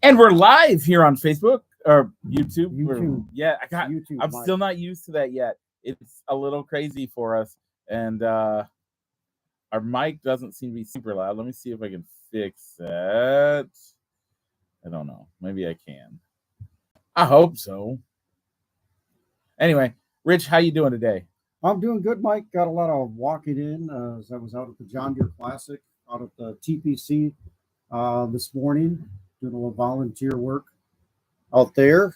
And we're live here on Facebook or YouTube. YouTube. I'm still not used to that yet. It's a little crazy for us, and our mic doesn't seem to be super loud. Let me see if I can fix that. I don't know. Maybe I can. I hope so. Anyway, Rich, how you doing today? I'm doing good, Mike. Got a lot of walking in as I was out at the John Deere Classic, out at the TPC this morning, doing a little volunteer work out there.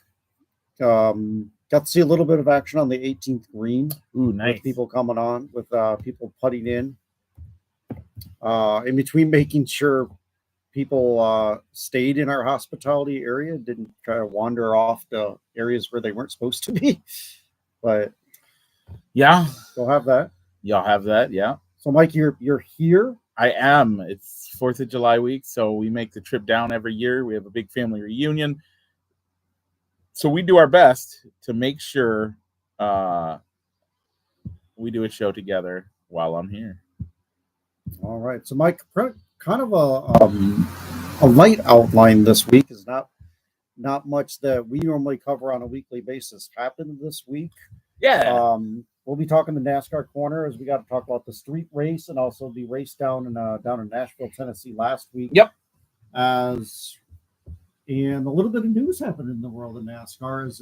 Got to see a little bit of action on the 18th green. Ooh, nice. With people coming on, with people putting in between making sure people stayed in our hospitality area, didn't try to wander off to areas where they weren't supposed to be. But yeah, we'll have that. Y'all have that, yeah. So, Mike, you're here. I am. It's 4th of July week, so we make the trip down every year. We have a big family reunion. So we do our best to make sure we do a show together while I'm here. All right. So, Mike, kind of a light outline this week. Is not much that we normally cover on a weekly basis happened this week. Yeah. We'll be talking the NASCAR corner as we got to talk about the street race and also the race down in Nashville, Tennessee last week. Yep. And a little bit of news happened in the world of NASCAR as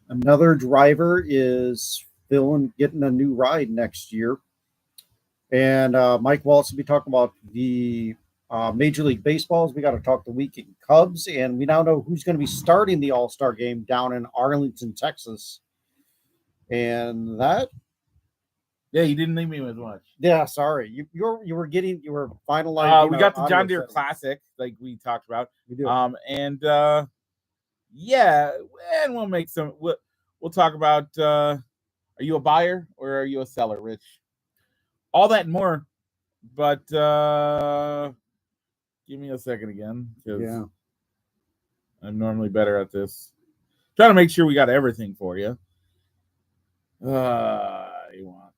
another driver is getting a new ride next year. And Mike will also be talking about the Major League Baseballs. We got to talk the weekend Cubs, and we now know who's going to be starting the All-Star game down in Arlington, Texas. And that, yeah, you didn't leave me with much. Yeah, sorry, you were finalizing. We got the John Deere Classic, like we talked about. We do. Yeah, and we'll make some. We'll talk about. Are you a buyer or are you a seller, Rich? All that and more, but give me a second again, because I'm normally better at this. Trying to make sure we got everything for you. You want?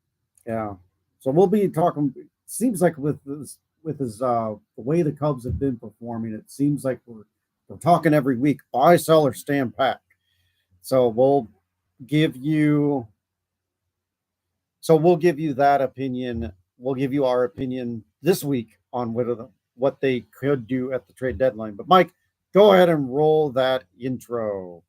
Yeah. So we'll be talking. Seems like with the way the Cubs have been performing, it seems like we're talking every week. Buy, sell, or stand pat. So we'll give you that opinion. We'll give you our opinion this week on what they could do at the trade deadline. But Mike, go ahead and roll that intro.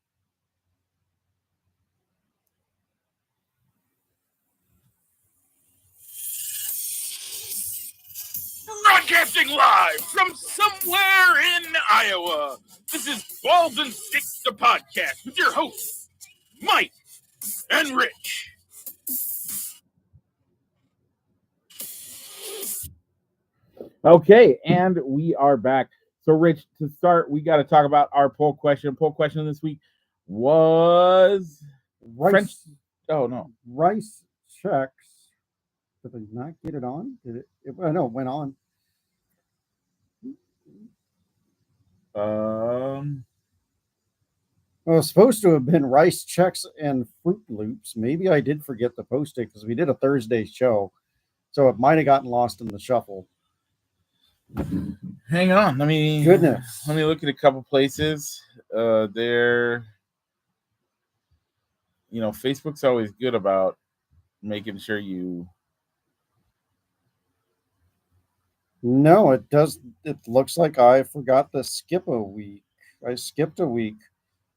Broadcasting live from somewhere in Iowa. This is Balls and Sticks, the podcast with your hosts, Mike and Rich. Okay, and we are back. So, Rich, to start, we got to talk about our poll question. Poll question this week was Rice. Rice checks. Did I not get it on? Did it? No, it went on. It was supposed to have been rice checks and Fruit Loops. Maybe I did forget to post it because we did a Thursday show, so it might have gotten lost in the shuffle. Hang on, let me look at a couple places. Facebook's always good about making sure you. No, it does. It looks like I forgot to skip a week. I skipped a week.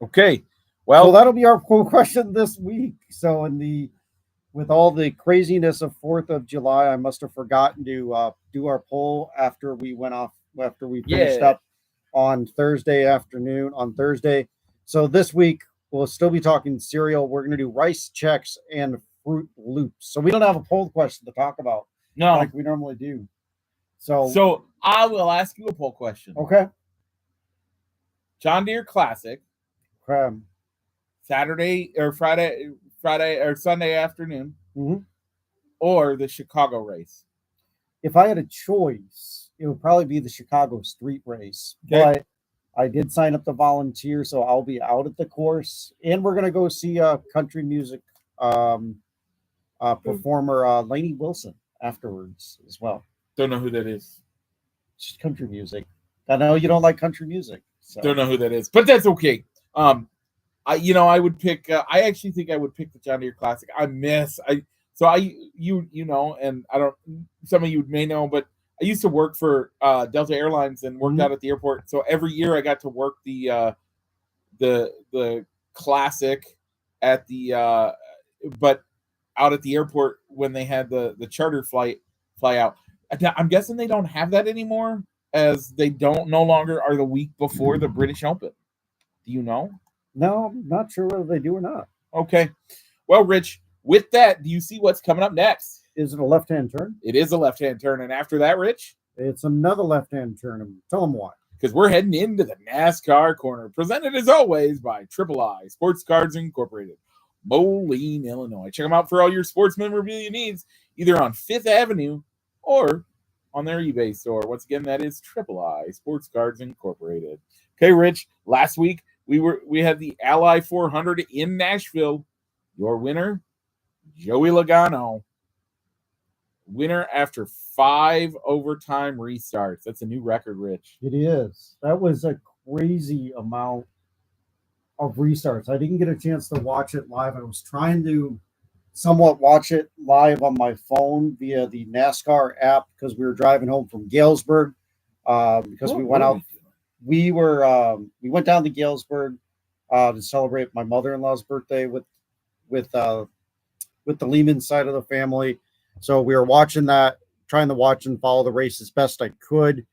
Okay, well, that'll be our poll question this week. So with all the craziness of 4th of July, I must have forgotten to do our poll after we finished up on Thursday afternoon. So this week we'll still be talking cereal. We're going to do rice checks and Fruit Loops. So we don't have a poll question to talk about, like we normally do. So I will ask you a poll question. Okay. John Deere Classic. Saturday or Friday or Sunday afternoon, or the Chicago race. If I had a choice, it would probably be the Chicago street race. Okay. But I did sign up to volunteer, so I'll be out at the course, and we're gonna go see a country music performer, Lainey Wilson, afterwards as well. Don't know who that is. It's country music. I know you don't like country music. So. Don't know who that is, but that's okay. I would pick. I actually think I would pick the John Deere Classic. And I don't. Some of you may know, but I used to work for Delta Airlines and worked out at the airport. So every year I got to work the Classic at the but out at the airport when they had the charter fly out. I'm guessing they don't have that anymore, as they no longer are the week before the British Open. Do you know? No, I'm not sure whether they do or not. Okay. Well, Rich, with that, do you see what's coming up next? Is it a left-hand turn? It is a left-hand turn. And after that, Rich? It's another left-hand turn. Tell them why. Because we're heading into the NASCAR Corner, presented as always by Triple I Sports Cards Incorporated, Moline, Illinois. Check them out for all your sports memorabilia needs, either on 5th Avenue or on their eBay store. Once again, that is Triple I Sports Cards Incorporated. Okay, Rich, last week we had the Ally 400 in Nashville. Your winner, Joey Logano. Winner after 5 overtime restarts. That's a new record, Rich. It is. That was a crazy amount of restarts. I didn't get a chance to watch it live. I was trying to somewhat watch it live on my phone via the NASCAR app because we were driving home from Galesburg because we went out. We went down to Galesburg to celebrate my mother-in-law's birthday with the Lehman side of the family. So we were watching that, trying to watch and follow the race as best I could,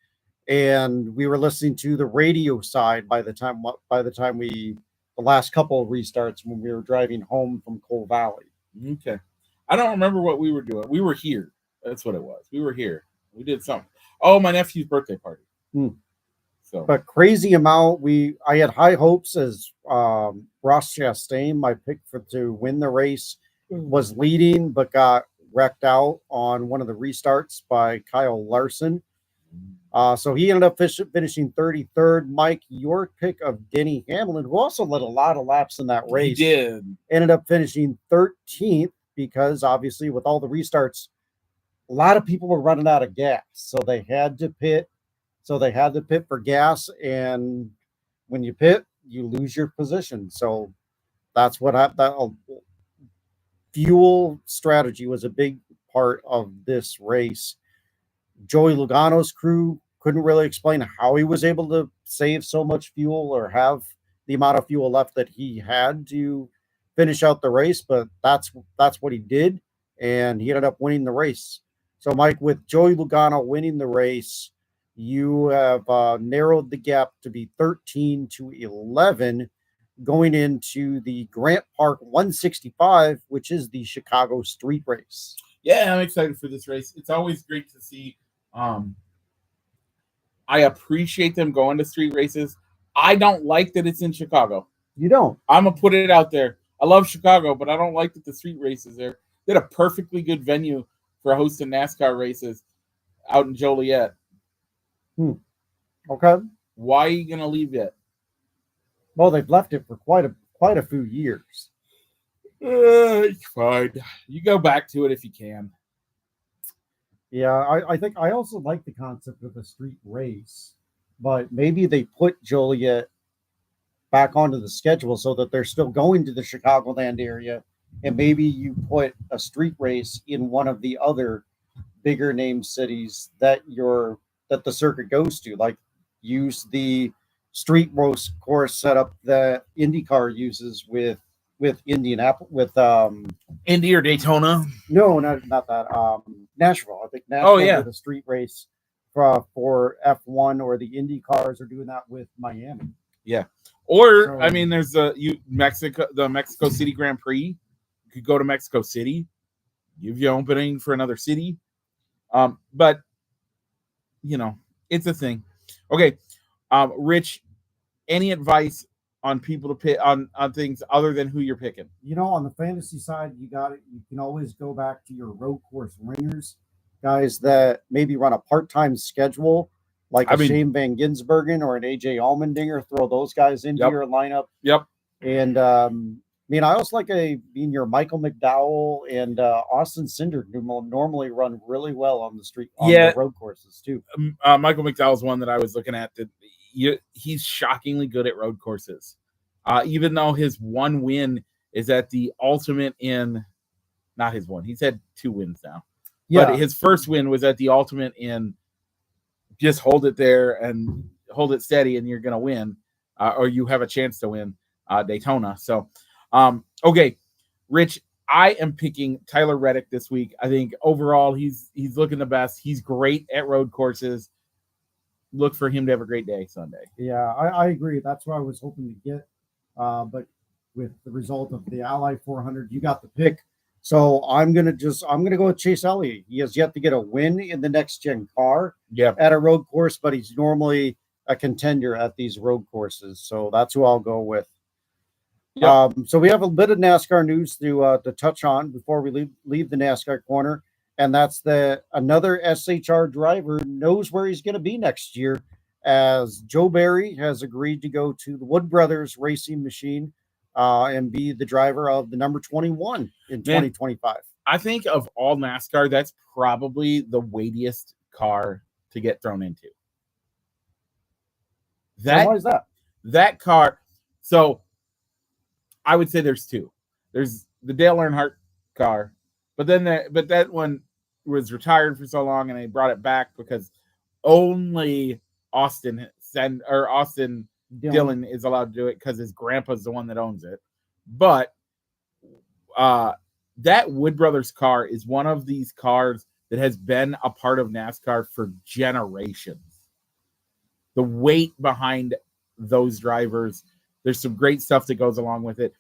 and we were listening to the radio side by the time the last couple of restarts when we were driving home from Coal Valley. Okay, I don't remember what we were doing. We were here. That's what it was. We were here. We did something. Oh, my nephew's birthday party. So, but crazy amount. I had high hopes as Ross Chastain, my pick to win the race, was leading, but got wrecked out on one of the restarts by Kyle Larson. So he ended up finishing 33rd. Mike, your pick of Denny Hamlin, who also led a lot of laps in that race, he did. Ended up finishing 13th because obviously with all the restarts, a lot of people were running out of gas. So they had to pit. For gas, and when you pit, you lose your position. So that's what that fuel strategy was a big part of this race. Joey Logano's crew couldn't really explain how he was able to save so much fuel or have the amount of fuel left that he had to finish out the race, but that's what he did, and he ended up winning the race. So, Mike, with Joey Logano winning the race, you have narrowed the gap to be 13 to 11 going into the Grant Park 165, which is the Chicago street race. Yeah, I'm excited for this race. It's always great to see. I appreciate them going to street races. I don't like that it's in Chicago. You don't? I'm going to put it out there. I love Chicago, but I don't like that the street races there. They had a perfectly good venue for hosting NASCAR races out in Joliet. Okay. Why are you going to leave it? Well, they've left it for quite a few years. It's fine. You go back to it if you can. Yeah, I think I also like the concept of a street race, but maybe they put Joliet back onto the schedule so that they're still going to the Chicagoland area, and maybe you put a street race in one of the other bigger name cities that the circuit goes to, like use the street race course setup that IndyCar uses with Indianapolis, with Indy or Daytona. No, not that. Nashville. I think Nashville did a street race for F1, or the Indy cars are doing that with Miami. Yeah. Or there's the Mexico City Grand Prix. You could go to Mexico City, give you opening for another city. But it's a thing. Okay. Rich, any advice on people to pick on things other than who you're picking? On the fantasy side, you can always go back to your road course ringers, guys that maybe run a part-time schedule, like Shane Van Gisbergen or an AJ Allmendinger. Throw those guys into your lineup. Yep. And mean, I also like your Michael McDowell and Austin Cinder, who will normally run really well on the road courses too. Michael McDowell's one that I was looking at. He's shockingly good at road courses, even though his one win is at the Ultimate in. Not his one. He's had 2 wins now. Yeah. But his first win was at the Ultimate in. Just hold it there and hold it steady, and you're going to win, or you have a chance to win Daytona. So, okay, Rich, I am picking Tyler Reddick this week. I think overall he's looking the best. He's great at road courses. Look for him to have a great day Sunday. Yeah, I agree. That's what I was hoping to get. But with the result of the Ally 400, you got the pick. So I'm gonna go with Chase Elliott. He has yet to get a win in the next gen car at a road course, but he's normally a contender at these road courses. So that's who I'll go with. Yep. So we have a bit of NASCAR news to touch on before we leave the NASCAR corner, and that's another SHR driver knows where he's going to be next year, as Joe Barry has agreed to go to the Wood Brothers Racing Machine and be the driver of the number 21 in 2025. I think of all NASCAR, that's probably the weightiest car to get thrown into. Why is that? That car. So I would say there's 2. There's the Dale Earnhardt car, but that one was retired for so long, and they brought it back because only Austin Dillon is allowed to do it because his grandpa's the one that owns it. But that Wood Brothers car is one of these cars that has been a part of NASCAR for generations. The weight behind those drivers, there's some great stuff that goes along with it.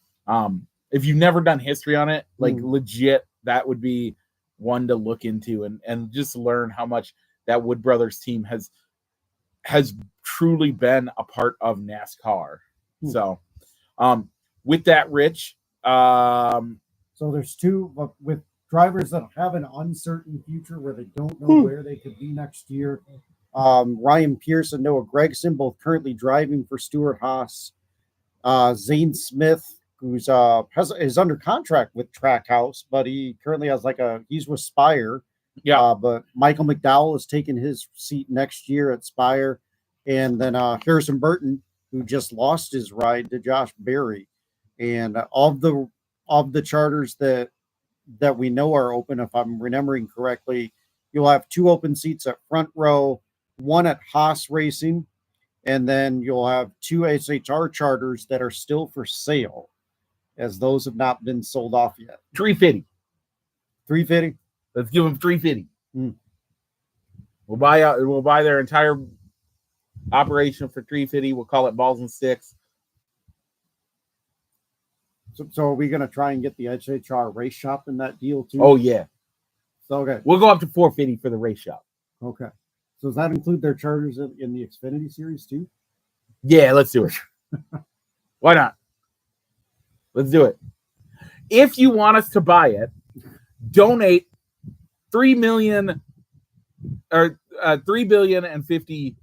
If you've never done history on it, legit, that would be one to look into and just learn how much that Wood Brothers team has truly been a part of NASCAR. So, with that, Rich, so there's 2 with drivers that have an uncertain future where they don't know where they could be next year. Ryan Pierce and Noah Gragson, both currently driving for Stewart-Haas. Zane Smith, who's is under contract with Trackhouse, but he currently has he's with Spire. Yeah. But Michael McDowell is taking his seat next year at Spire. And then Harrison Burton, who just lost his ride to Josh Berry. And of the charters that we know are open, if I'm remembering correctly, you'll have 2 open seats at front row, 1 at Haas Racing, and then you'll have 2 SHR charters that are still for sale, as those have not been sold off yet. 350. 350. Let's give them 350. We'll buy their entire operation for 350. We'll call it Balls and Sticks. So are we going to try and get the SHR race shop in that deal too? Oh yeah. So okay, we'll go up to 450 for the race shop. Okay. So does that include their charters in the Xfinity series too? Yeah, let's do it. Why not? Let's do it. If you want us to buy it, donate $3 million or $3 billion and $50.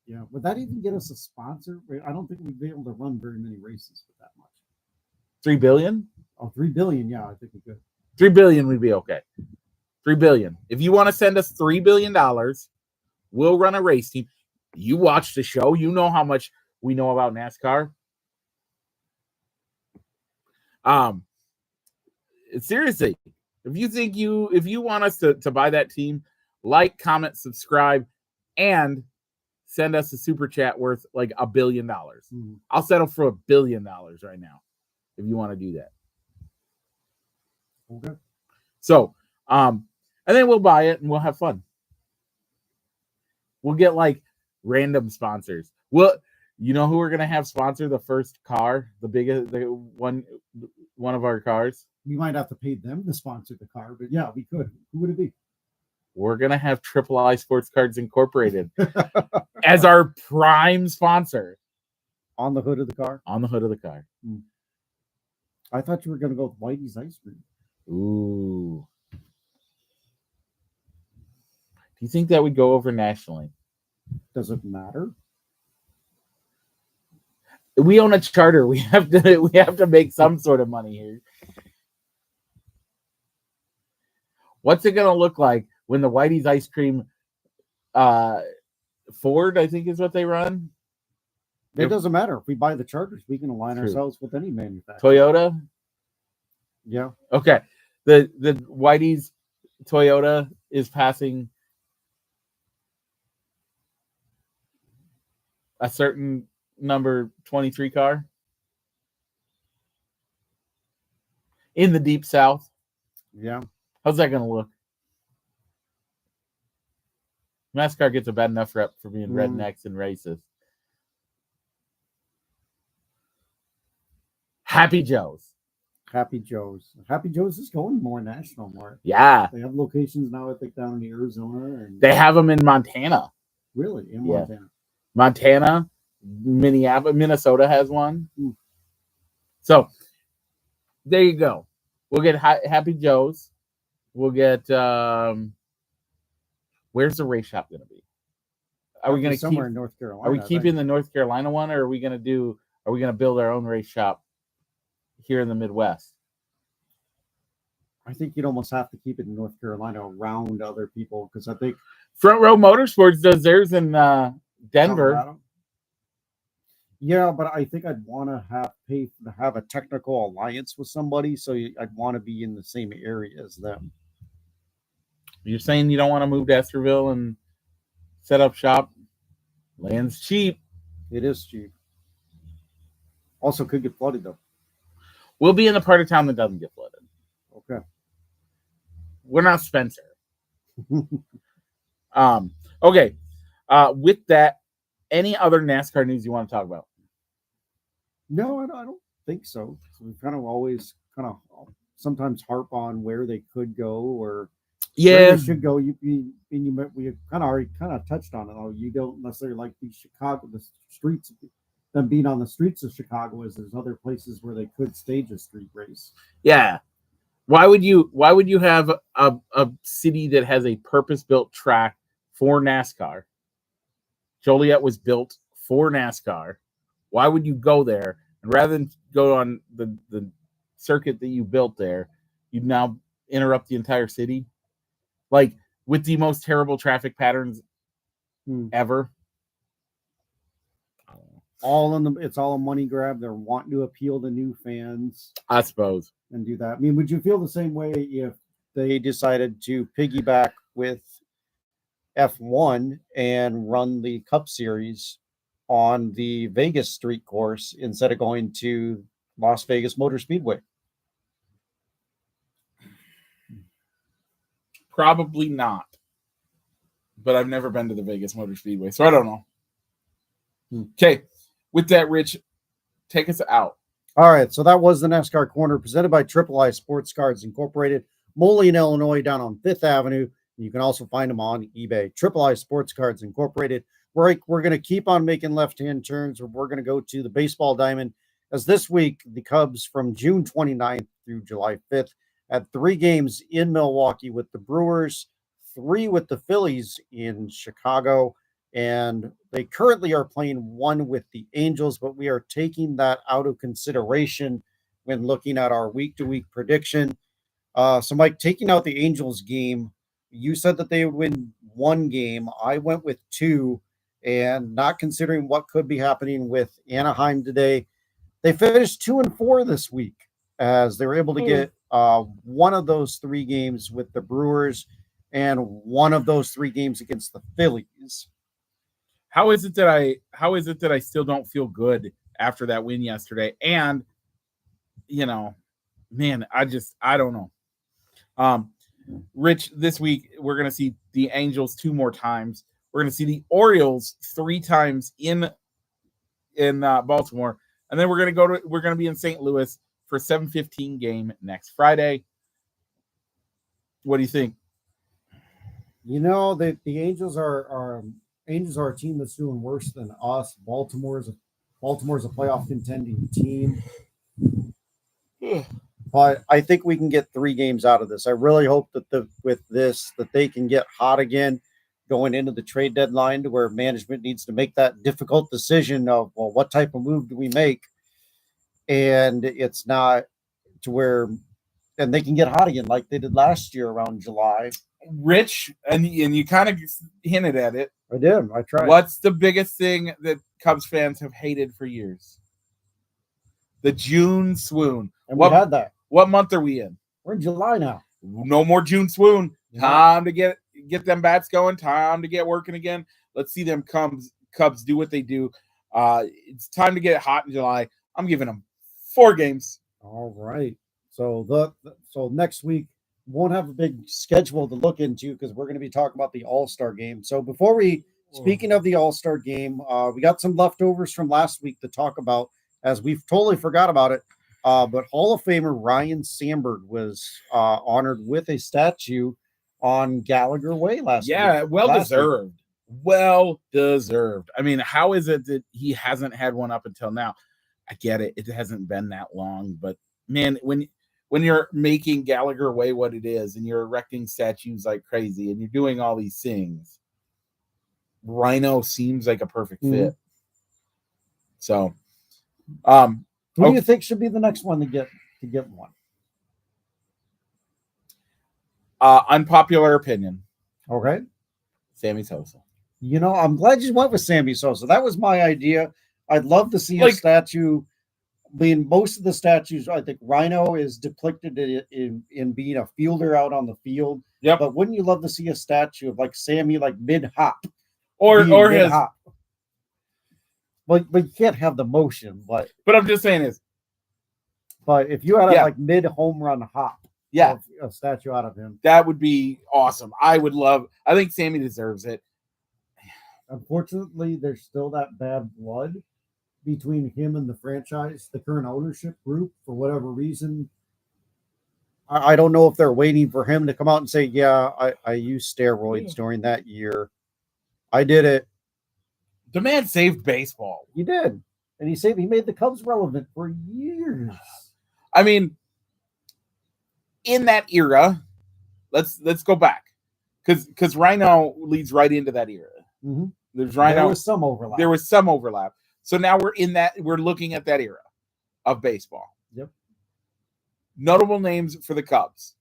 Yeah, would that even get us a sponsor? I don't think we'd be able to run very many races with that much. $3 billion? Oh, $3 billion. Yeah, I think we could. $3 billion would be okay. $3 billion. If you want to send us $3 billion, we'll run a race team. You watch the show. You know how much we know about NASCAR. Seriously, if you want us to buy that team, like, comment, subscribe, and send us a super chat worth like $1 billion. I'll settle for $1 billion right now if you want to do that. Okay. So, and then we'll buy it and we'll have fun. We'll get like random sponsors. You know who we're gonna have sponsor the first car, the one of our cars? We might have to pay them to sponsor the car, but yeah, we could. Who would it be? We're gonna have Triple I Sports Cards Incorporated as our prime sponsor. On the hood of the car? On the hood of the car. I thought you were gonna go with Whitey's Ice Cream. Ooh. Do you think that would go over nationally? Does it matter? We own a charter. We have to make some sort of money here. What's it gonna look like when the Whitey's ice cream Ford, I think is what they run? It doesn't matter. If we buy the charters, we can align ourselves with any manufacturer. Toyota? Yeah. Okay. The Whitey's Toyota is passing a certain number 23 car in the deep south. Yeah. How's that gonna look? NASCAR gets a bad enough rep for being rednecks and racist. Happy Joe's. Happy Joe's. Happy Joe's is going more national, more. Yeah. They have locations now, I think, down in Arizona. And they have them in Montana. Really? In Montana? Montana, Minneapolis, Minnesota has one. So there you go. We'll get Happy Joe's. We'll get where's the race shop going to be? Are we going to somewhere in North Carolina? Are we keeping the North Carolina one, or are we going to build our own race shop here in the Midwest? I think you'd almost have to keep it in North Carolina around other people, because I think Front Row Motorsports does theirs in Denver. Colorado. Yeah, but I think I'd want to have a technical alliance with somebody, so I'd want to be in the same area as them. You're saying you don't want to move to Estherville and set up shop? Land's cheap. It is cheap. Also, could get flooded though. We'll be in the part of town that doesn't get flooded. Okay. We're not Spencer. Okay. With that, any other NASCAR news you want to talk about? No, I don't think so. We kind of always sometimes harp on where they could go or where they should go. We already touched on it. You don't necessarily like the streets. Them being on the streets of Chicago, is there's other places where they could stage a street race. Yeah. Why would you have a city that has a purpose-built track for NASCAR? Joliet was built for NASCAR. Why would you go there? And rather than go on the circuit that you built there, you'd now interrupt the entire city? Like, with the most terrible traffic patterns ever. It's all a money grab. They're wanting to appeal to new fans, I suppose, and do that. I mean, would you feel the same way if they decided to piggyback with F1 and run the Cup Series on the Vegas street course instead of going to Las Vegas Motor Speedway? Probably not. But I've never been to the Vegas Motor Speedway, so I don't know. Okay. With that, Rich, take us out. All right. So that was the NASCAR Corner presented by Triple I Sports Cards Incorporated, Moline, Illinois, down on 5th Avenue. You can also find them on eBay. Triple I Sports Cards Incorporated. We're going to keep on making left-hand turns. We're going to go to the baseball diamond, as this week the Cubs from June 29th through July 5th had 3 games in Milwaukee with the Brewers, 3 with the Phillies in Chicago, and they currently are playing 1 with the Angels, but we are taking that out of consideration when looking at our week-to-week prediction. So, Mike, taking out the Angels game, you said that they would win 1 game. I went with 2, and not considering what could be happening with Anaheim today, they finished 2-4 this week, as they were able to get 1 of those 3 games with the Brewers and 1 of those 3 games against the Phillies. How is it that I still don't feel good after that win yesterday? And, man, I don't know. Rich, this week we're going to see the Angels 2 more times. We're going to see the Orioles 3 times in Baltimore, and then we're going to be in St. Louis for 7:15 game next Friday. What do you think? The Angels are a team that's doing worse than us. Baltimore's a playoff contending team. But I think we can get 3 games out of this. I really hope that with this that they can get hot again. going into the trade deadline to where management needs to make that difficult decision of, well, what type of move do we make? And it's not to where, and they can get hot again like they did last year around July. Rich, and you kind of hinted at it. I did. I tried. What's the biggest thing that Cubs fans have hated for years? The June swoon. And we had that. What month are we in? We're in July now. No more June swoon. Time to get them bats going. Time to get working again. Let's see them Cubs do what they do. It's time to get hot in July. I'm giving them 4 games. All right. So so next week won't have a big schedule to look into because we're going to be talking about the All-Star game. So before speaking of the All-Star game, we got some leftovers from last week to talk about, as we've totally forgot about it. But Hall of Famer Ryan Sandberg was honored with a statue on Gallagher Way last week. Yeah, well deserved. Well deserved. I mean, how is it that he hasn't had one up until now? I get it. It hasn't been that long, but man, when you're making Gallagher Way what it is, and you're erecting statues like crazy, and you're doing all these things, Rhino seems like a perfect fit. So, who do you think should be the next one to get one? Unpopular opinion. Okay. Sammy Sosa. You know, I'm glad you went with Sammy Sosa. That was my idea. I'd love to see a statue. Being most of the statues, I think Rhino is depicted in being a fielder out on the field. Yep. But wouldn't you love to see a statue of like Sammy, like mid hop, or his hop? But you can't have the motion. But I'm just saying is. But if you had a like mid home run hop, a statue out of him, that would be awesome. I think Sammy deserves it. Unfortunately, there's still that bad blood between him and the franchise, the current ownership group, for whatever reason. I don't know if they're waiting for him to come out and say, yeah, I used steroids during that year. I did it. The man saved baseball. He did. And he made the Cubs relevant for years. I mean, in that era, let's go back. Because Rhino leads right into that era. Mm-hmm. There was some overlap. There was some overlap. So now we're looking at that era of baseball. Yep. Notable names for the Cubs.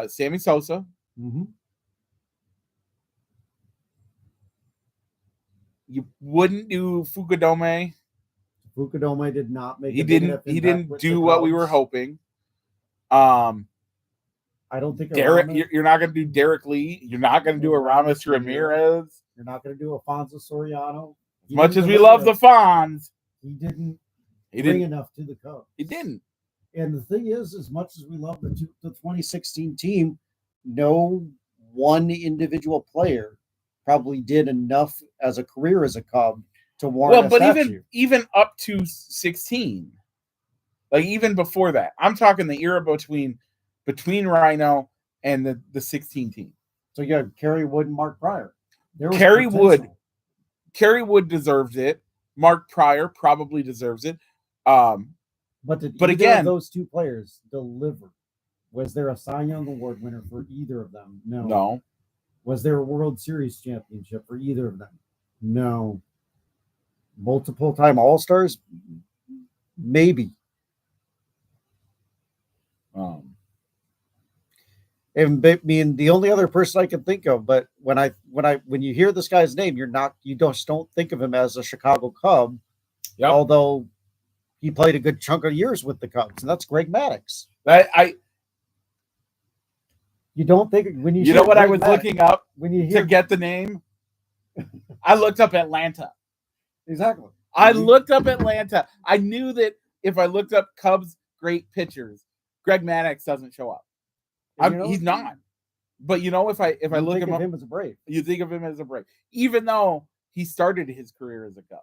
Sammy Sosa. Mm-hmm. You wouldn't do Fukudome. Fukudome did not make. He didn't do what we were hoping. I don't think Derek. You're not going to do Derek Lee. You're not going to do Aramis Ramirez. You're not going to do Alfonso Soriano. As much as we love the Fonz, he didn't bring enough to the Cubs. He didn't. And the thing is, as much as we love the 2016 team, no one individual player probably did enough as a career as a Cub to warrant a statue. even up to 16, like even before that, I'm talking the era between Rhino and the 16 team. So you got Kerry Wood and Mark Pryor. Kerry Wood deserves it. Mark Pryor probably deserves it. But again, those two players deliver. Was there a Cy Young Award winner for either of them? No. Was there a World Series championship for either of them? No. Multiple time All-Stars? Maybe. And the only other person I can think of, but when you hear this guy's name, you just don't think of him as a Chicago Cub. Yep. Although he played a good chunk of years with the Cubs, and that's Greg Maddux. You don't think when you know what Greg I was Maddux, looking up to get the name? I looked up Atlanta. Exactly. I looked up Atlanta. I knew that if I looked up Cubs great pitchers, Greg Maddux doesn't show up. He's not. But if I look him as a Brave, you think of him as a Brave, even though he started his career as a Cub.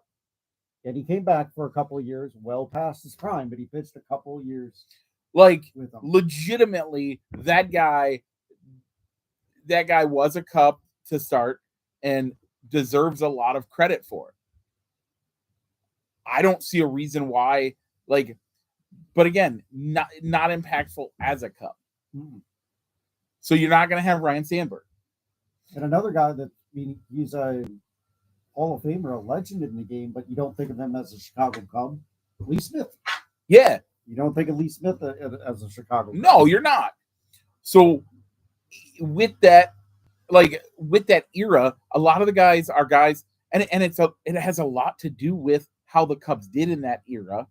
And he came back for a couple of years, well past his prime, but he pitched a couple of years. Like legitimately, that guy was a Cub to start and deserves a lot of credit for it. I don't see a reason why, but again, not impactful as a Cub. So you're not going to have Ryan Sandberg. And another guy that he's a Hall of Famer, a legend in the game, but you don't think of him as a Chicago Cub. Lee Smith. Yeah. You don't think of Lee Smith as a Chicago Cub. No, you're not. So with that era, a lot of the guys are guys, and it has a lot to do with how the Cubs did in that era.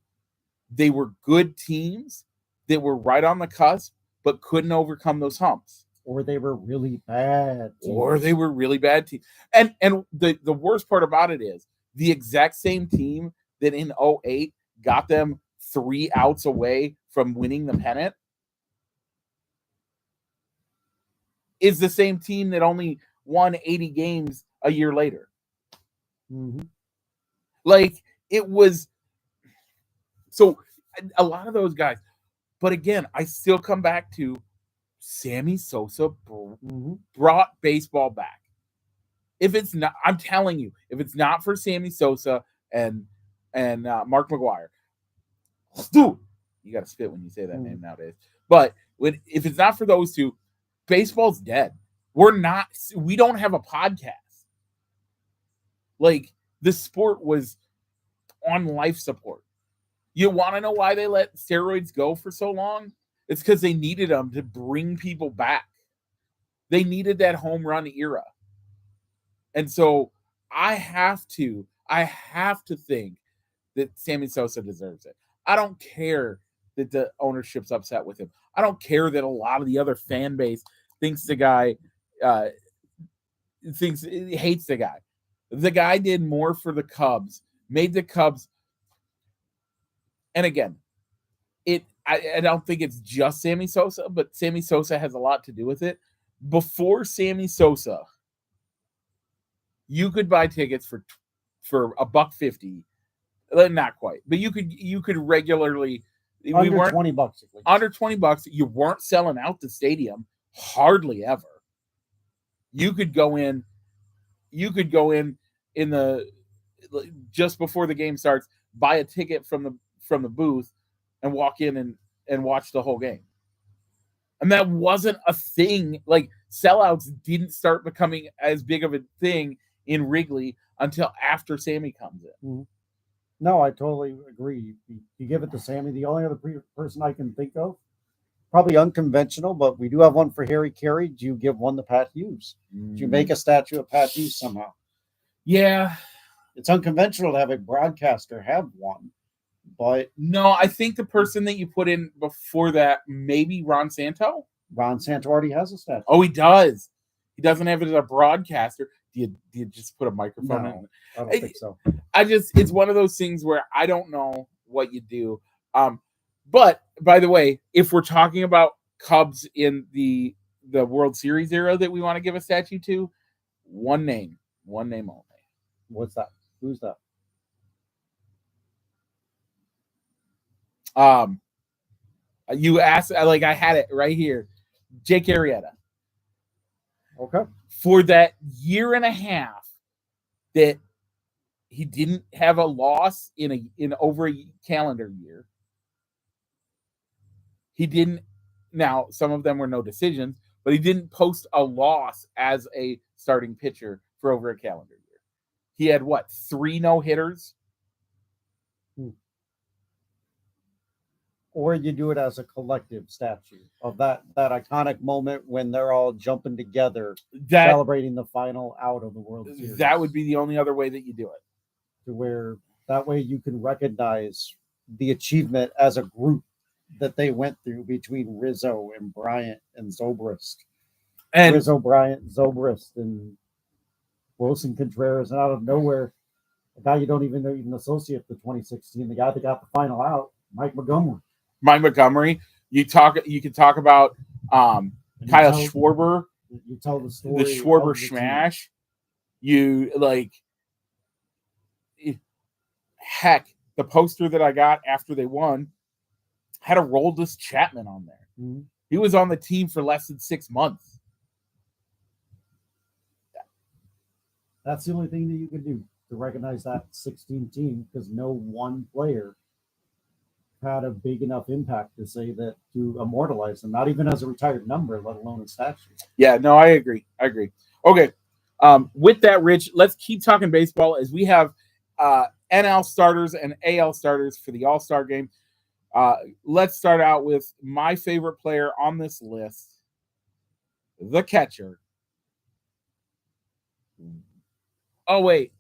They were good teams that were right on the cusp, but couldn't overcome those humps. Or they were really bad teams. And the worst part about it is the exact same team that in 2008 got them 3 outs away from winning the pennant is the same team that only won 80 games a year later. Mm-hmm. Like, it was... So, a lot of those guys... But again, I still come back to Sammy Sosa brought baseball back. If it's not, I'm telling you, if it's not for Sammy Sosa and Mark McGwire, you got to spit when you say that name nowadays. But if it's not for those two, baseball's dead. We don't have a podcast. Like, the sport was on life support. You want to know why they let steroids go for so long? It's because they needed them to bring people back. They needed that home run era. And so I have to think that Sammy Sosa deserves it. I don't care that the ownership's upset with him. I don't care that a lot of the other fan base thinks the guy hates the guy. The guy did more for the Cubs, made the Cubs. And again, I don't think it's just Sammy Sosa, but Sammy Sosa has a lot to do with it. Before Sammy Sosa, you could buy tickets for $1.50. Not quite, but you could regularly. Under $20 at least. Under $20, you weren't selling out the stadium hardly ever. You could go in the just before the game starts, buy a ticket from the booth, and walk in and watch the whole game. And that wasn't a thing. Like, sellouts didn't start becoming as big of a thing in Wrigley until after Sammy comes in. Mm-hmm. No, I totally agree. You give it to Sammy. The only other person I can think of, probably unconventional, but we do have one for Harry Carey. Do you give one to Pat Hughes? Do you make a statue of Pat Hughes somehow? Yeah. It's unconventional to have a broadcaster have one. But no, I think the person that you put in before that, maybe Ron Santo. Ron Santo already has a statue. Oh, he does. He doesn't have it as a broadcaster. Do you just put a microphone in? I don't think so. It's one of those things where I don't know what you do. But by the way, if we're talking about Cubs in the World Series era that we want to give a statue to, one name only. What's that? Who's that? You asked, like, I had it right here. Jake Arrieta. Okay. For that year and a half that he didn't have a loss in over a calendar year. He didn't. Now, some of them were no decisions, but he didn't post a loss as a starting pitcher for over a calendar year. He had 3 no-hitters? Or you do it as a collective statue of that iconic moment when they're all jumping together, celebrating the final out of the World Series. That would be the only other way that you do it. To where that way you can recognize the achievement as a group that they went through between Rizzo and Bryant and Zobrist. And Rizzo, Bryant, Zobrist, and Wilson Contreras, and out of nowhere, a guy you don't even associate the 2016, the guy that got the final out, Mike Montgomery. You could talk about Kyle Schwarber. You tell the story. The Schwarber smash. Heck, the poster that I got after they won had a Roldis Chapman on there. Mm-hmm. He was on the team for less than 6 months. That's the only thing that you can do to recognize that 16 team, because no one player had a big enough impact to say that to immortalize him, not even as a retired number, let alone a statue. Yeah, no, I agree. Okay. With that, Rich, let's keep talking baseball as we have NL starters and AL starters for the All-Star game. Let's start out with my favorite player on this list, the catcher. Oh, wait.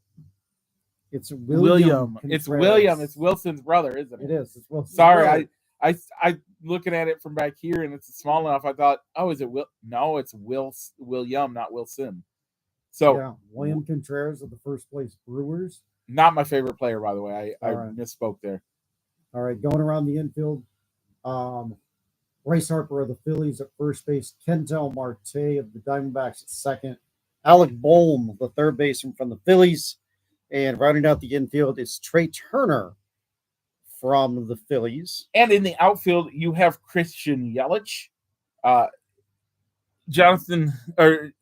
It's William. It's William. It's Wilson's brother, isn't it? It is. It's Wilson's Sorry, brother. I looking at it from back here, and it's small enough. I thought, oh, is it Will? No, it's William, not Wilson. So yeah, William Contreras of the first place Brewers. Not my favorite player, by the way. I right. misspoke there. All right, going around the infield, Bryce Harper of the Phillies at first base, Kentel Marte of the Diamondbacks at second, Alec Boehm, the third baseman from the Phillies, and rounding out the infield is Trey Turner from the Phillies. And in the outfield, you have Christian Yelich, Jonathan or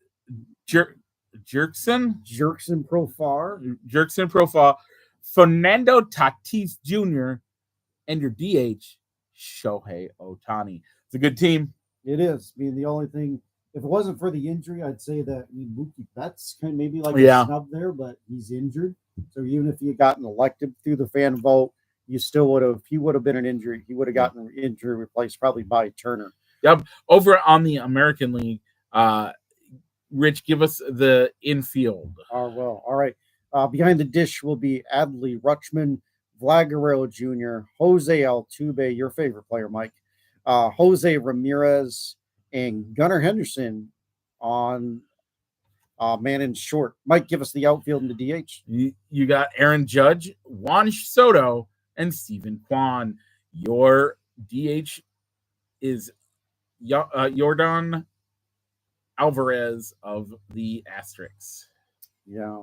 Jerkson Profar, Fernando Tatis Jr., and your DH, Shohei Ohtani. It's a good team. It is. I mean, the only thing, if it wasn't for the injury, I'd say that Mookie Betts kind of maybe like a snub there, but he's injured. So even if he had gotten elected through the fan vote, you still would have, he would have been an injury. He would have gotten an injury replaced probably by Turner. Yep. Over on the American League, Rich, give us the infield. All right. Behind the dish will be Adley Rutschman, Vlad Guerrero Jr., Jose Altuve, your favorite player, Mike, Jose Ramirez, and Gunnar Henderson on man in short. Mike, give us the outfield and the DH. You got Aaron Judge, Juan Soto, and Steven Kwan. Your DH is Yordan Alvarez of the Asterix. Yeah.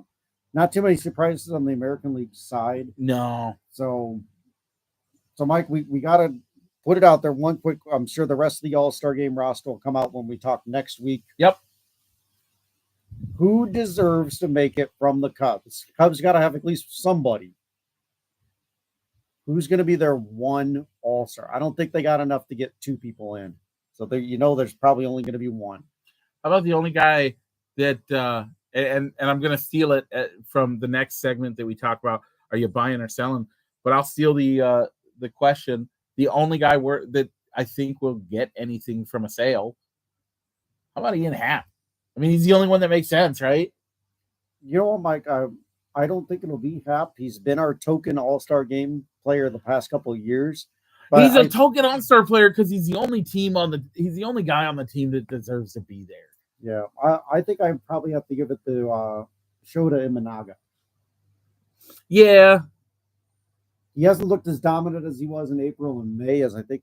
Not too many surprises on the American League side. No. So Mike, we got to put it out there one quick. I'm sure the rest of the All-Star game roster will come out when we talk next week. Yep. Who deserves to make it from the Cubs? Cubs got to have at least somebody. Who's going to be their one All-Star? I don't think they got enough to get two people in. So there's probably only going to be one. How about the only guy that and I'm going to steal it from the next segment that we talk about, are you buying or selling? But I'll steal the question. The only guy that I think will get anything from a sale. How about Ian Happ? I mean, he's the only one that makes sense, right? You know what, Mike? I don't think it'll be Happ. He's been our token All-Star game player the past couple of years. But he's a token All-Star player because he's the only guy on the team that deserves to be there. Yeah, I think I probably have to give it to Shota Imanaga. Yeah. He hasn't looked as dominant as he was in April and May, as I think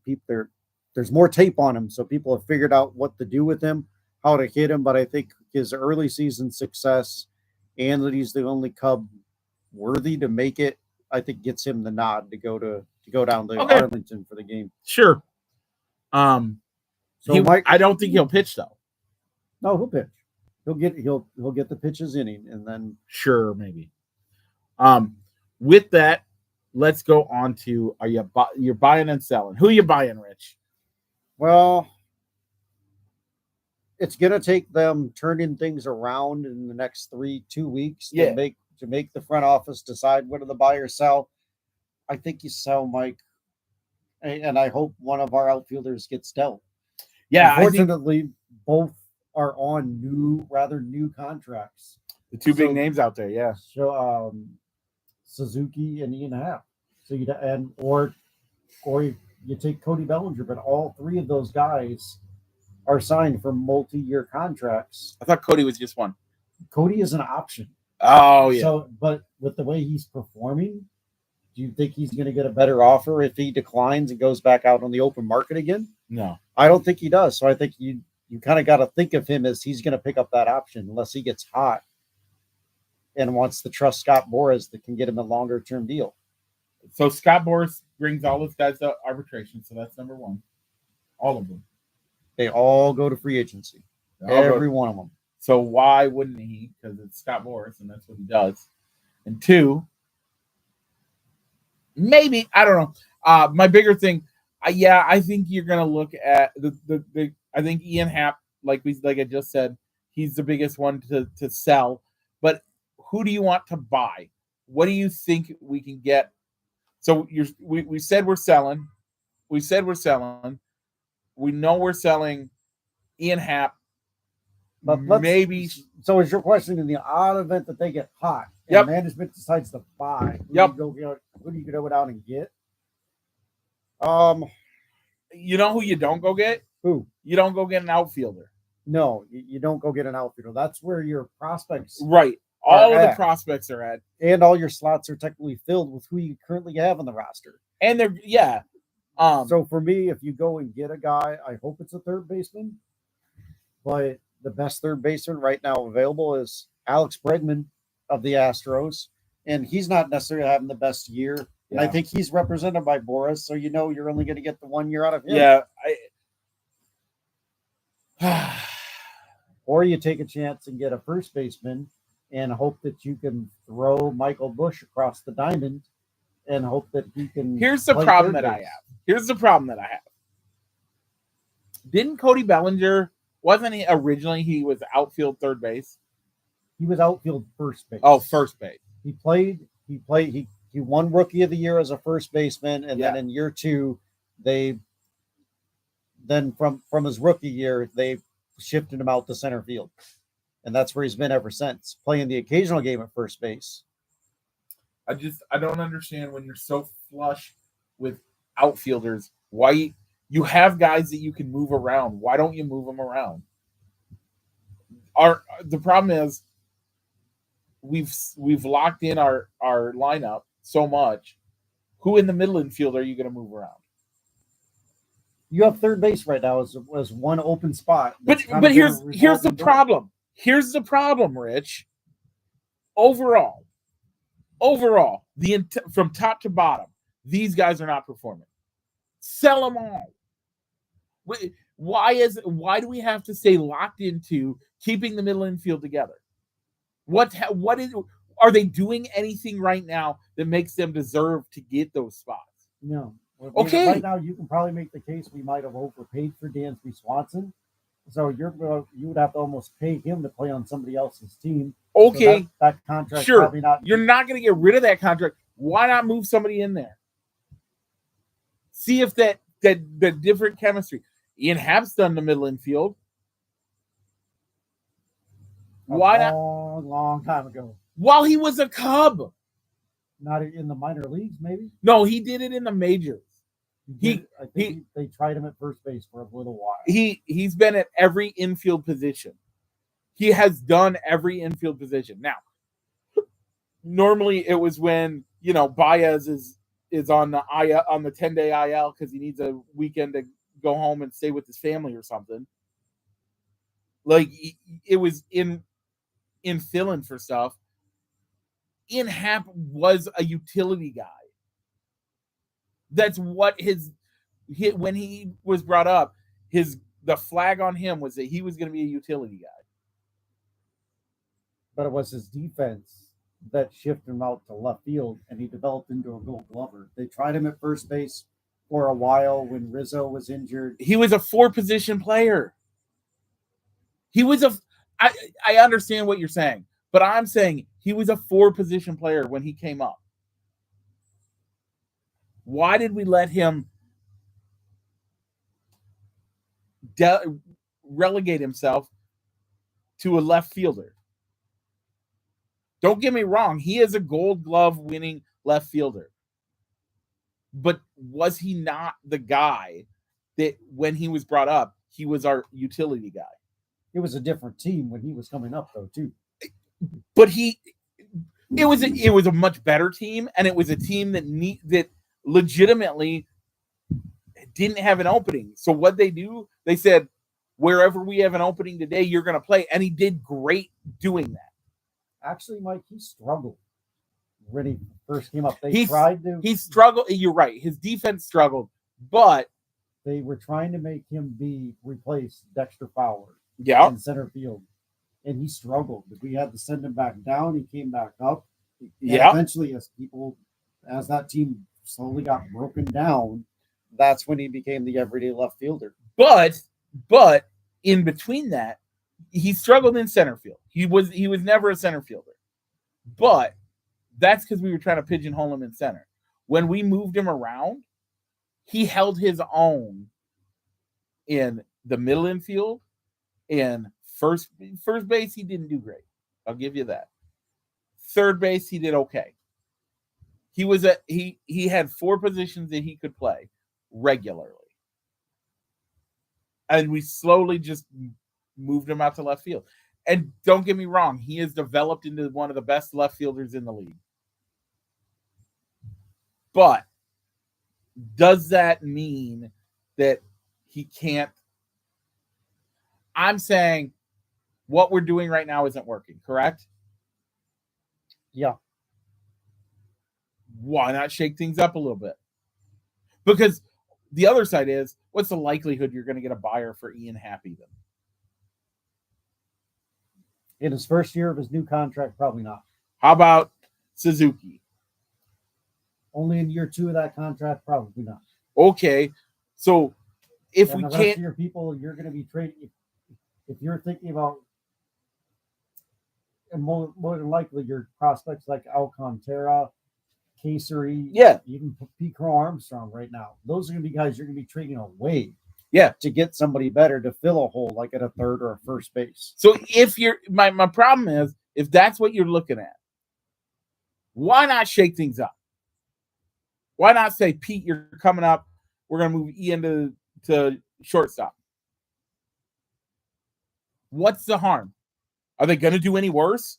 there's more tape on him, so people have figured out what to do with him, how to hit him. But I think his early season success and that he's the only Cub worthy to make it, I think gets him the nod to go down to Arlington for the game. Sure. Mike, I don't think he'll pitch though. No, he'll pitch. He'll get the pitches inning, and then sure, maybe. With that, let's go on to you're buying and selling. Who are you buying, Rich? Well, it's gonna take them turning things around in the next 2 weeks to make the front office decide whether to buy or sell. I think you sell, Mike, and I hope one of our outfielders gets dealt. Yeah, unfortunately, both are on rather new contracts. The two big names out there, yeah. So Suzuki and Ian Happ. So or you take Cody Bellinger, but all three of those guys are signed for multi-year contracts. I thought Cody was just one. Cody is an option. Oh yeah. So, but with the way he's performing, do you think he's going to get a better offer if he declines and goes back out on the open market again? No, I don't think he does. So I think you kind of got to think of him as he's going to pick up that option unless he gets hot and wants to trust Scott Boras that can get him a longer term deal. So Scott Boras brings all his guys to arbitration. So that's number one. All of them. They all go to free agency. Every one of them. So why wouldn't he? Because it's Scott Boras and that's what he does. And two, maybe, I don't know. My bigger thing, I think you're gonna look at the. I think Ian Happ, like I just said, he's the biggest one to sell. But who do you want to buy? What do you think we can get? So we said we're selling. We said we're selling. We know we're selling Ian Happ. But maybe. So is your question in the odd event that they get hot and Yep. management decides to buy? Yep. Who do you go out and get? You know who you don't go get? Who? You don't go get an outfielder. No, you don't go get an outfielder. That's where your prospects, right? All of the prospects are at, and all your slots are technically filled with who you currently have on the roster. And they're So for me, if you go and get a guy, I hope it's a third baseman. But the best third baseman right now available is Alex Bregman of the Astros, and he's not necessarily having the best year. And I think he's represented by Boris, so you're only going to get the 1 year out of him. Yeah. Or you take a chance and get a first baseman and hope that you can throw Michael Busch across the diamond and hope that he can. Here's the problem that I have. Didn't Cody Bellinger, wasn't he originally, he was outfield third base? He was outfield first base. Oh, first base. He won Rookie of the Year as a first baseman, and then in year 2, from his rookie year, they shifted him out to center field. And that's where he's been ever since, playing the occasional game at first base. I don't understand when you're so flush with outfielders, why you have guys that you can move around. Why don't you move them around? The problem is we've locked in our lineup so much. Who in the middle infield are you going to move around? You have third base right now as one open spot. But here's the problem. Here's the problem, Rich. Overall, from top to bottom, these guys are not performing. Sell them all. Why do we have to stay locked into keeping the middle infield together? Are they doing anything right now that makes them deserve to get those spots? No. Okay. Right now, you can probably make the case we might have overpaid for Dansby Swanson, so you would have to almost pay him to play on somebody else's team. Okay, so that contract sure. Probably not. You're not going to get rid of that contract. Why not move somebody in there? See if that different chemistry. Ian Happ's done the middle infield. Why not? Long time ago. While he was a Cub. Not in the minor leagues, maybe? No, he did it in the majors. They tried him at first base for a little while. He's been at every infield position. He has done every infield position. Now, normally it was when, Baez is on the 10-day IL because he needs a weekend to go home and stay with his family or something. Like, it was in fill-in for stuff. Ian Happ was a utility guy. That's what when he was brought up, the flag on him was that he was going to be a utility guy. But it was his defense that shifted him out to left field, and he developed into a Gold Glover. They tried him at first base for a while when Rizzo was injured. He was a 4-position player. I understand what you're saying, but I'm saying he was a 4-position player when he came up. Why did we let him relegate himself to a left fielder? Don't get me wrong. He is a Gold Glove winning left fielder. But was he not the guy that when he was brought up, he was our utility guy? It was a different team when he was coming up, though, too. But it was a much better team, and it was a team that legitimately didn't have an opening. So what they do, they said, wherever we have an opening today, you're going to play. And he did great doing that. Actually, Mike, he struggled when he first came up. He struggled. You're right. His defense struggled, but they were trying to make him replace Dexter Fowler in center field. And he struggled. We had to send him back down. He came back up. And eventually, as that team slowly got broken down, that's when he became the everyday left fielder. But in between that, he struggled in center field. He was never a center fielder. But that's because we were trying to pigeonhole him in center. When we moved him around, he held his own in the middle infield, and first base he didn't do great. I'll give you that. Third base he did okay. He had 4 positions that he could play regularly. And we slowly just moved him out to left field. And don't get me wrong, he has developed into one of the best left fielders in the league. But does that mean that he can't? I'm saying what we're doing right now isn't working, correct? Yeah. Why not shake things up a little bit? Because the other side is, what's the likelihood you're going to get a buyer for Ian Happy then? In his first year of his new contract, probably not. How about Suzuki? Only in year 2 of that contract, probably not. Okay, so if and we the can't, rest of your people, you're going to be trading. If you're thinking about, and more than likely, your prospects like Alcantara, Casery, even Pete Crow Armstrong right now, those are going to be guys you're going to be trading away. To get somebody better to fill a hole, like at a third or a first base. So if you're my problem is, if that's what you're looking at, why not shake things up? Why not say, Pete, you're coming up, we're going to move Ian to shortstop? What's the harm? Are they going to do any worse?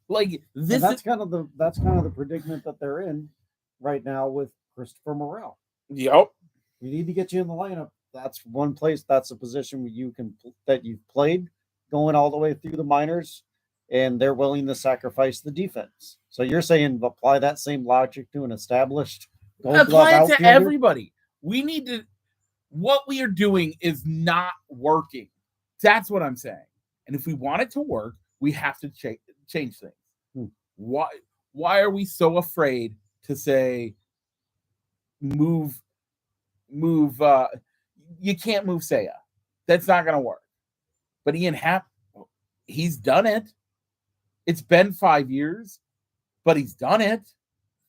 Like this, that's kind of the predicament that they're in right now with Christopher Morel. Yep. We need to get you in the lineup. That's one place. That's a position that you've played going all the way through the minors, and they're willing to sacrifice the defense. So you're saying apply that same logic to an established Gold Glove outfielder? To everybody. We need to. What we are doing is not working. That's what I'm saying. And if we want it to work, we have to change things. Why are we so afraid to say move you can't move Seiya? That's not going to work. But Ian Happ, he's done it. It's been 5 years, but he's done it.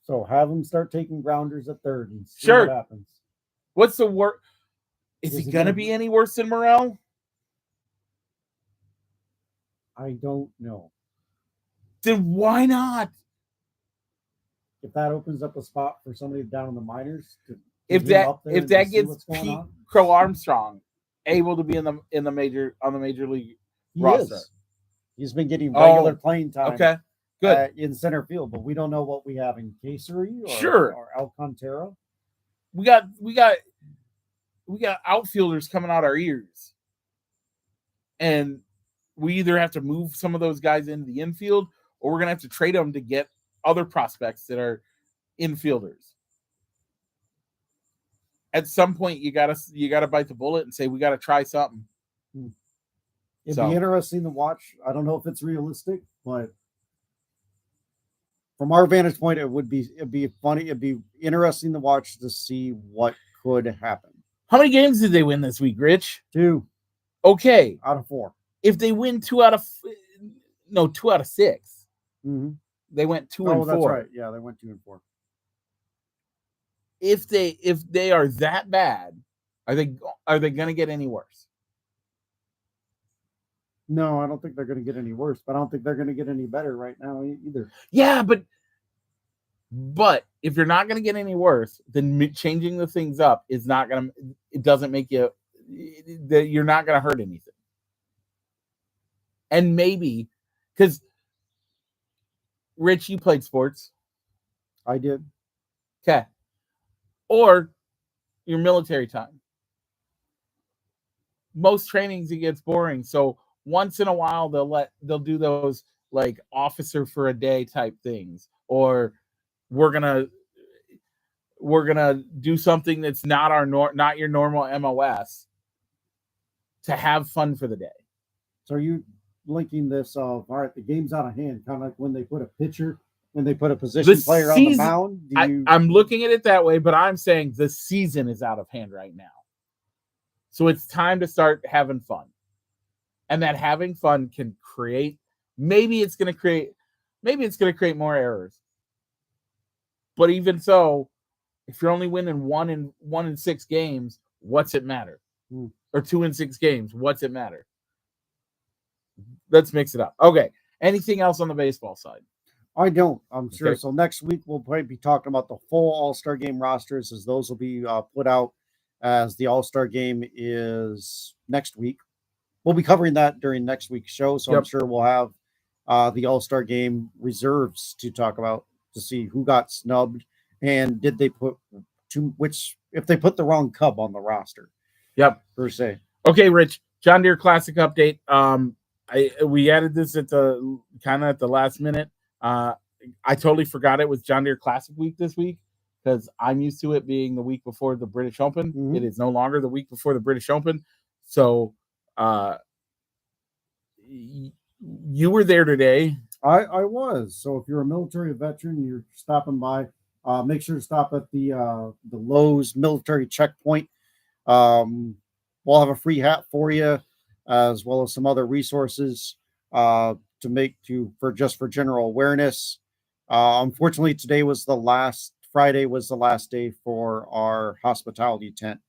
So have him start taking grounders at third and see what happens. What's the work? Is he going to be any worse than Morel? I don't know. Then why not? If that opens up a spot for somebody down in the minors, if that gets Pete Crow Armstrong able to be on the major league roster, he's been getting regular playing time. Okay, good in center field, but we don't know what we have in Casery or Alcantara. We got outfielders coming out our ears, and we either have to move some of those guys into the infield, or we're gonna have to trade them to get other prospects that are infielders. At some point, you gotta bite the bullet and say we gotta try something. It'd be interesting to watch. I don't know if it's realistic, but from our vantage point, it'd be funny. It'd be interesting to watch to see what could happen. How many games did they win this week, Rich? 2. Okay, out of 4. If they win 2 out of 6, they went 2 and 4. That's right. Yeah, they went 2 and 4. If they are that bad, are they going to get any worse? No, I don't think they're going to get any worse, but I don't think they're going to get any better right now either. Yeah, but if you're not going to get any worse, then changing the things up is not going to. It doesn't make you. You're not going to hurt anything. And maybe because Rich, you played sports. I did. Okay. Or your military time. Most trainings it gets boring, so once in a while they'll do those like officer for a day type things, or we're gonna do something that's not not your normal MOS to have fun for the day. So linking this all right, the game's out of hand, kind of like when they put a position player on the mound. I'm looking at it that way, but I'm saying the season is out of hand right now. So it's time to start having fun. And that having fun can create, maybe it's going to create more errors. But even so, if you're only winning one in 6 games, what's it matter? Or 2 in 6 games, what's it matter? Let's mix it up. Okay. Anything else on the baseball side? I don't. I'm sure. Okay. So next week we'll probably be talking about the full All-Star Game rosters, as those will be put out as the All-Star Game is next week. We'll be covering that during next week's show, so I'm sure we'll have the All-Star Game reserves to talk about to see who got snubbed and did they put if they put the wrong Cub on the roster. Yep, per se. Okay, Rich, John Deere Classic update. We added this at the last minute. I totally forgot it was John Deere Classic week this week because I'm used to it being the week before the British Open. Mm-hmm. It is no longer the week before the British Open. So you were there today. I was. So if you're a military veteran, you're stopping by, make sure to stop at the Lowe's military checkpoint. We'll have a free hat for you, as well as some other resources for general awareness. Unfortunately, Friday was the last day for our hospitality tent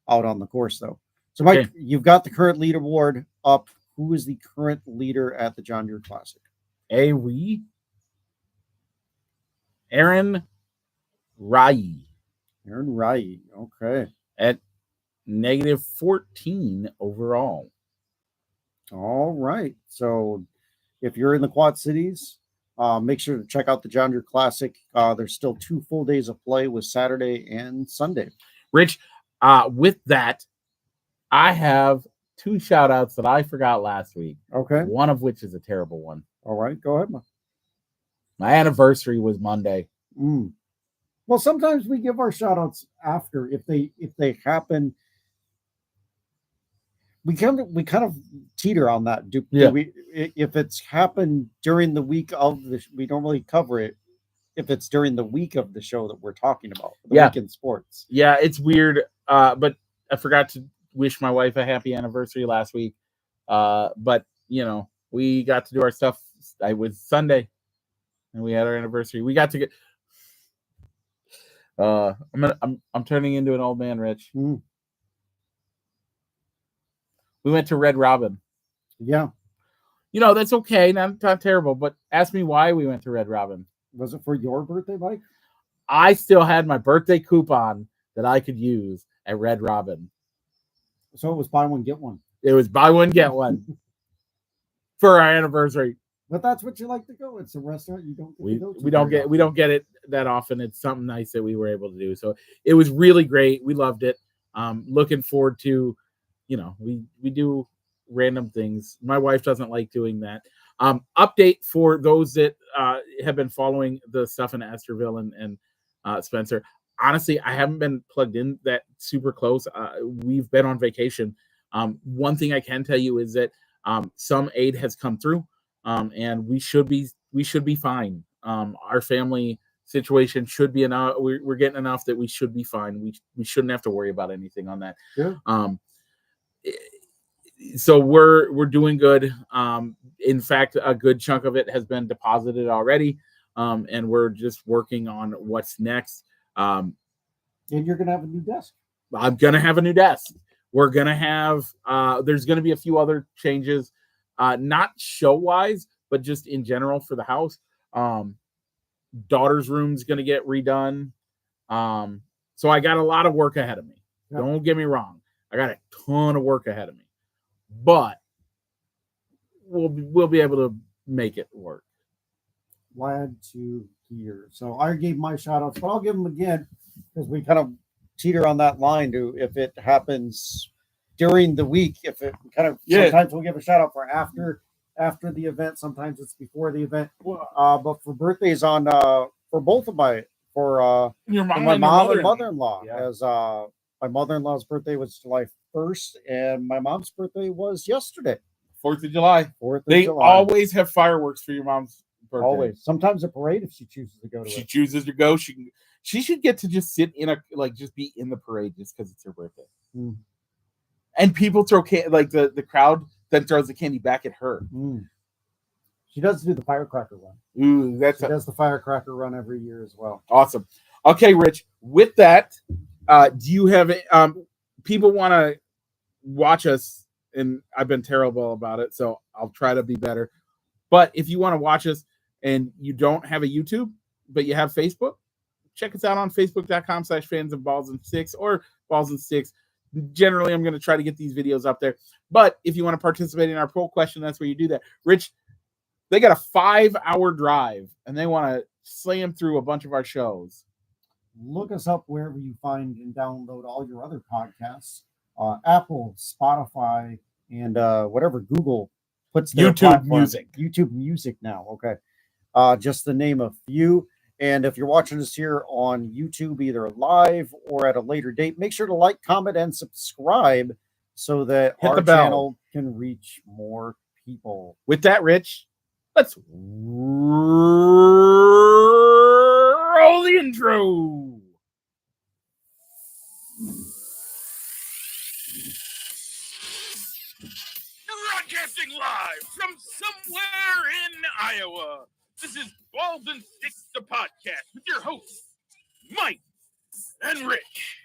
out on the course, though. So, Mike, You've got the current leaderboard up. Who is the current leader at the John Deere Classic? Aaron Rai. Okay. At -14 overall. All right. So if you're in the Quad Cities, make sure to check out the John Deere Classic. There's still 2 full days of play with Saturday and Sunday. Rich, with that, I have 2 shout outs that I forgot last week. Okay. One of which is a terrible one. All right. Go ahead. My anniversary was Monday. Well, sometimes we give our shout outs after if they happen. We kind of teeter on that. If it's happened during the week of we don't really cover it. If it's during the week of the show that we're talking about, the week in sports. Yeah, it's weird. But I forgot to wish my wife a happy anniversary last week. But we got to do our stuff. It was Sunday, and we had our anniversary. We got to get. I'm turning into an old man, Rich. We went to Red Robin. Yeah. That's okay. Not terrible, but ask me why we went to Red Robin. Was it for your birthday, Mike? I still had my birthday coupon that I could use at Red Robin. So it was buy one, get one. It was buy one, get one for our anniversary. But that's what you like to go. It's a restaurant you don't get to go to. We don't get it that often. It's something nice that we were able to do. So it was really great. We loved it. Looking forward to, we do random things. My wife doesn't like doing that. Update for those that have been following the stuff in Esterville and Spencer. Honestly, I haven't been plugged in that super close. We've been on vacation. One thing I can tell you is that some aid has come through. And we should be fine. Our family situation should be enough. We're getting enough that we should be fine. We shouldn't have to worry about anything on that. Yeah. So we're doing good. In fact, a good chunk of it has been deposited already. And we're just working on what's next. And you're gonna have a new desk. I'm gonna have a new desk. We're gonna have. There's gonna be a few other changes. Not show-wise, but just in general for the house. Daughter's room's going to get redone. So I got a lot of work ahead of me. Yeah. Don't get me wrong. I got a ton of work ahead of me. But we'll be able to make it work. Glad to hear. So I gave my shout-outs, but I'll give them again because we kind of teeter on that line to if it happens during the week, if it sometimes we'll give a shout out for after the event. Sometimes it's before the event. But for birthdays for both of my mom and mother-in-law, as my mother-in-law's birthday was July 1st, and my mom's birthday was yesterday. 4th of July. 4th of They July. always have fireworks for your mom's birthday. Always. Sometimes a parade if she chooses to go to She it. chooses to go. She should get to just sit in just be in the parade just because it's her birthday. Mm. And people throw the crowd then throws the candy back at her. Mm. She does do the firecracker run. Ooh, She does the firecracker run every year as well. Awesome. Okay, Rich. With that, do you have people want to watch us? And I've been terrible about it, so I'll try to be better. But if you want to watch us and you don't have a YouTube, but you have Facebook, check us out on Facebook.com/fans of Balls and Sticks or Balls and Sticks. Generally, I'm going to try to get these videos up there. But if you want to participate in our poll question, that's where you do that. Rich, they got a 5-hour drive, and they want to slam through a bunch of our shows. Look us up wherever you find and download all your other podcasts. Apple, Spotify, and whatever Google puts their YouTube platform. Music. YouTube Music now, okay. Just to name a few. And if you're watching us here on YouTube, either live or at a later date, make sure to like, comment, and subscribe so that our channel can reach more people. With that, Rich, let's roll the intro. Broadcasting live from somewhere in Iowa. This is Balls and Sticks, the podcast with your hosts, Mike and Rich.